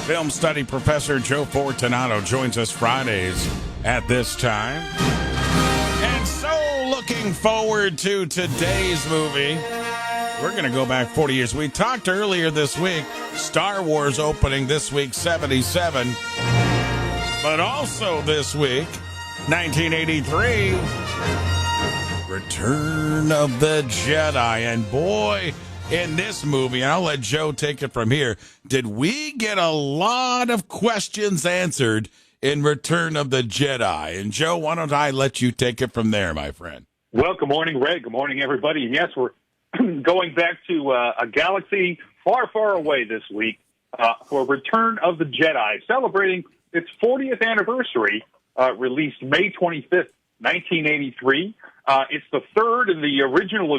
Film study professor Joe Fortunato joins us Fridays at this time. And so looking forward to today's movie. We're going to go back 40 years. We talked earlier this week, Star Wars opening this week, 77. But also this week, 1983, Return of the Jedi. And boy, in this movie, and I'll let Joe take it from here, did we get a lot of questions answered in Return of the Jedi. And Joe, why don't I let you take it from there, my friend? Well, good morning, Red. Good morning, everybody. And yes, we're going back to a galaxy far, far away this week for Return of the Jedi, celebrating its 40th anniversary, released May 25th, 1983. It's the third in the original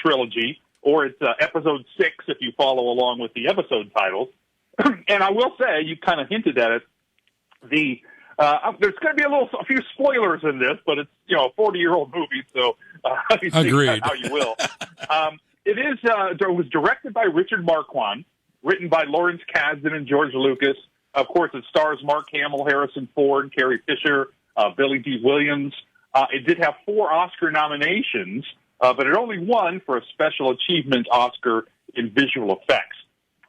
trilogy, or it's episode 6 if you follow along with the episode titles. And I will say, you kind of hinted at it, there's going to be a few spoilers in this, but it's a 40-year-old movie, so you Agreed. how you will. It was directed by Richard Marquand, written by Lawrence Kasdan and George Lucas. Of course, it stars Mark Hamill, Harrison Ford, Carrie Fisher, Billy D. Williams. It did have 4 Oscar nominations, but it only won for a Special Achievement Oscar in visual effects.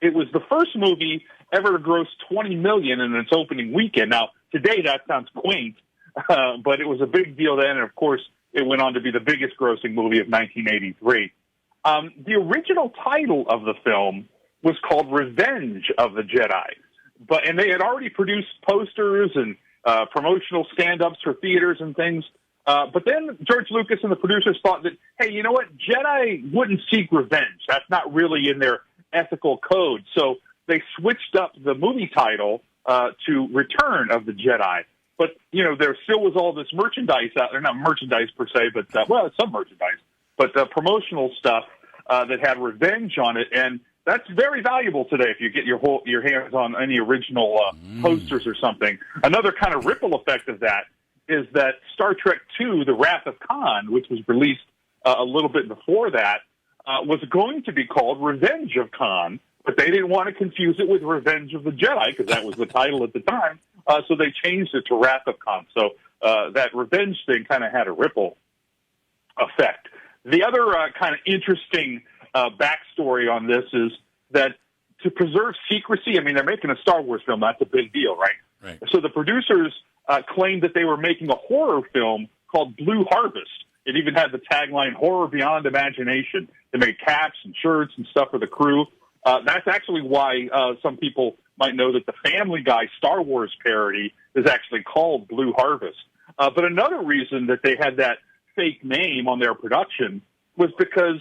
It was the first movie ever to gross $20 million in its opening weekend. Now, today that sounds quaint, but it was a big deal then, and of course, it went on to be the biggest grossing movie of 1983. The original title of the film was called Revenge of the Jedi, and they had already produced posters and promotional stand-ups for theaters and things. But then George Lucas and the producers thought that, hey, you know what? Jedi wouldn't seek revenge. That's not really in their ethical code. So they switched up the movie title to Return of the Jedi. But, there still was all this merchandise out there. Not merchandise per se, but, it's some merchandise. But promotional stuff that had revenge on it. And that's very valuable today if you get your hands on any original posters or something. Another kind of ripple effect of that is that Star Trek II, The Wrath of Khan, which was released a little bit before that, was going to be called Revenge of Khan, but they didn't want to confuse it with Revenge of the Jedi, because that was the title at the time, so they changed it to Wrath of Khan. So that revenge thing kind of had a ripple effect. The other kind of interesting backstory on this is that to preserve secrecy, they're making a Star Wars film, that's a big deal, right? Right. So the producers claimed that they were making a horror film called Blue Harvest. It even had the tagline, Horror Beyond Imagination. They made caps and shirts and stuff for the crew. That's actually why some people might know that the Family Guy Star Wars parody is actually called Blue Harvest. But another reason that they had that fake name on their production was because,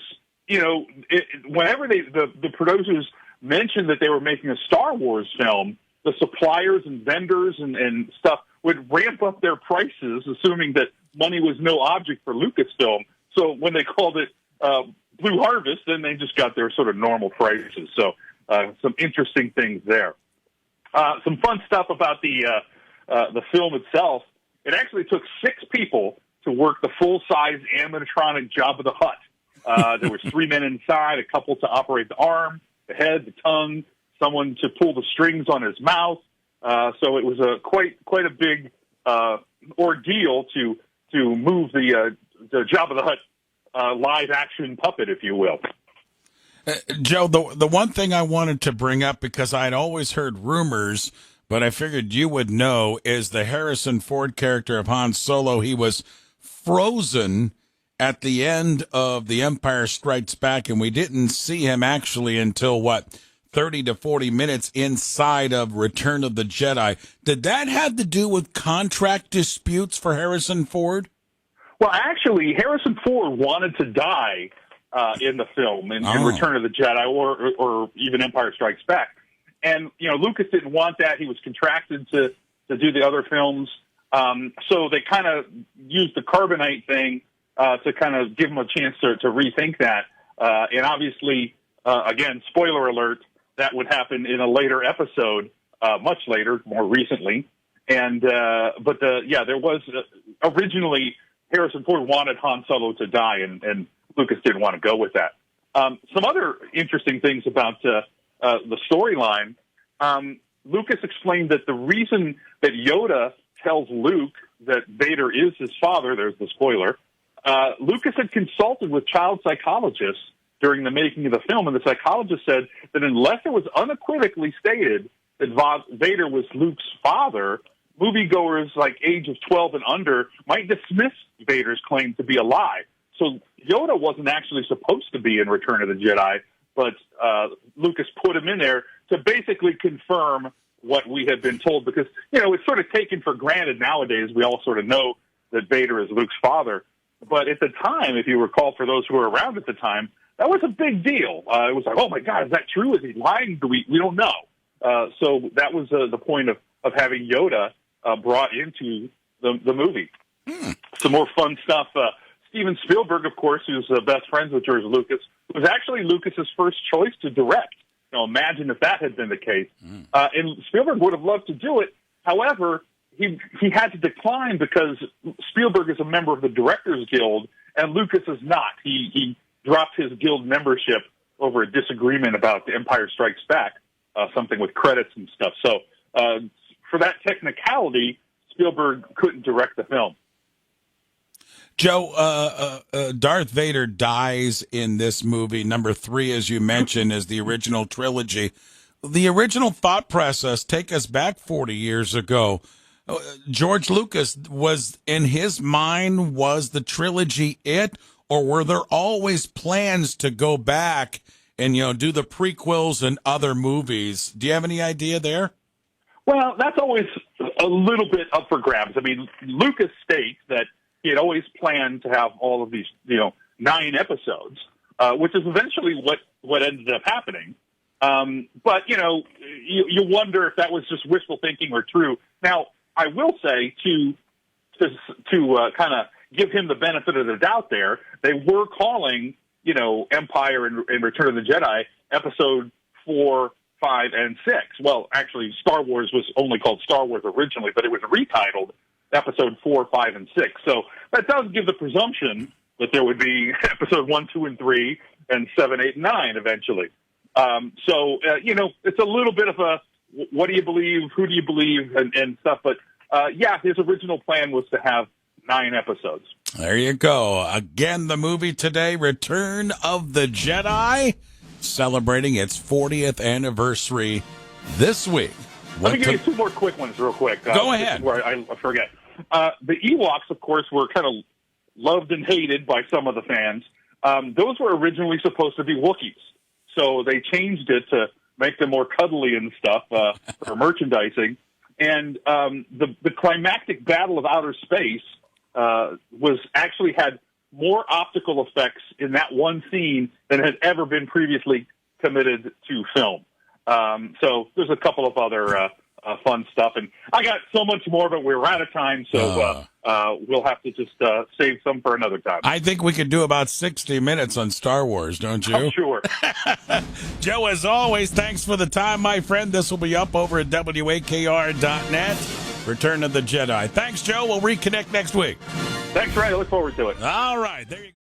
whenever the producers mentioned that they were making a Star Wars film, the suppliers and vendors and stuff would ramp up their prices, assuming that money was no object for Lucasfilm. So when they called it Blue Harvest, then they just got their sort of normal prices. So some interesting things there. Some fun stuff about the film itself. It actually took 6 people to work the full-size animatronic Jabba the Hutt. There was 3 men inside, a couple to operate the arm, the head, the tongue, someone to pull the strings on his mouth. So it was quite a big ordeal to move the Jabba the Hutt live action puppet, if you will. Joe, the one thing I wanted to bring up, because I'd always heard rumors, but I figured you would know, is the Harrison Ford character of Han Solo. He was frozen at the end of The Empire Strikes Back, and we didn't see him actually until 30 to 40 minutes inside of Return of the Jedi. Did that have to do with contract disputes for Harrison Ford? Well, actually, Harrison Ford wanted to die in the film, in Return of the Jedi, or even Empire Strikes Back. And, Lucas didn't want that. He was contracted to do the other films. So they kind of used the carbonite thing to kind of give him a chance to rethink that. And obviously, again, spoiler alert, that would happen in a later episode, much later, more recently. And there was originally Harrison Ford wanted Han Solo to die, and Lucas didn't want to go with that. Some other interesting things about the storyline. Lucas explained that the reason that Yoda tells Luke that Vader is his father, there's the spoiler, Lucas had consulted with child psychologists during the making of the film, and the psychologist said that unless it was unequivocally stated that Vader was Luke's father, moviegoers like age of 12 and under might dismiss Vader's claim to be a lie. So Yoda wasn't actually supposed to be in Return of the Jedi, but Lucas put him in there to basically confirm what we had been told, because, it's sort of taken for granted nowadays. We all sort of know that Vader is Luke's father. But at the time, if you recall, for those who were around at the time, that was a big deal. It was like, oh, my God, is that true? Is he lying? We don't know. So that was the point of having Yoda brought into the movie. Some more fun stuff. Steven Spielberg, of course, who's best friends with George Lucas, was actually Lucas's first choice to direct. Imagine if that had been the case. And Spielberg would have loved to do it. However, he had to decline because Spielberg is a member of the Directors Guild, and Lucas is not. He dropped his guild membership over a disagreement about The Empire Strikes Back, something with credits and stuff. So for that technicality, Spielberg couldn't direct the film. Joe, Darth Vader dies in this movie. Number 3, as you mentioned, is the original trilogy. The original thought process, take us back 40 years ago. George Lucas, was in his mind, was the trilogy it, or were there always plans to go back and, do the prequels and other movies? Do you have any idea there? Well, that's always a little bit up for grabs. I mean, Lucas states that he had always planned to have all of these, 9 episodes, which is eventually what ended up happening. But, you wonder if that was just wishful thinking or true. Now, I will say to kind of give him the benefit of the doubt there, they were calling, Empire and Return of the Jedi episode 4, 5, and 6. Well, actually, Star Wars was only called Star Wars originally, but it was retitled episode 4, 5, and 6. So that does give the presumption that there would be episode 1, 2, and 3, and 7, 8, and 9 eventually. It's a little bit of a what do you believe, who do you believe, and stuff. But, his original plan was to have 9 episodes. There you go. Again, the movie today, Return of the Jedi, celebrating its 40th anniversary this week. Let me give you 2 more quick ones real quick. Go ahead. Where I forget. The Ewoks, of course, were kind of loved and hated by some of the fans. Those were originally supposed to be Wookiees. So they changed it to make them more cuddly and stuff for merchandising. And the climactic battle of outer space had more optical effects in that one scene than had ever been previously committed to film. So there's a couple of other fun stuff, and I got so much more, but we're out of time, so we'll have to just save some for another time. I think we could do about 60 minutes on Star Wars, don't you? I'm sure. Joe, as always, thanks for the time, my friend. This will be up over at WAKR.net. Return of the Jedi. Thanks, Joe. We'll reconnect next week. Thanks, Ray. I look forward to it. All right. There you go.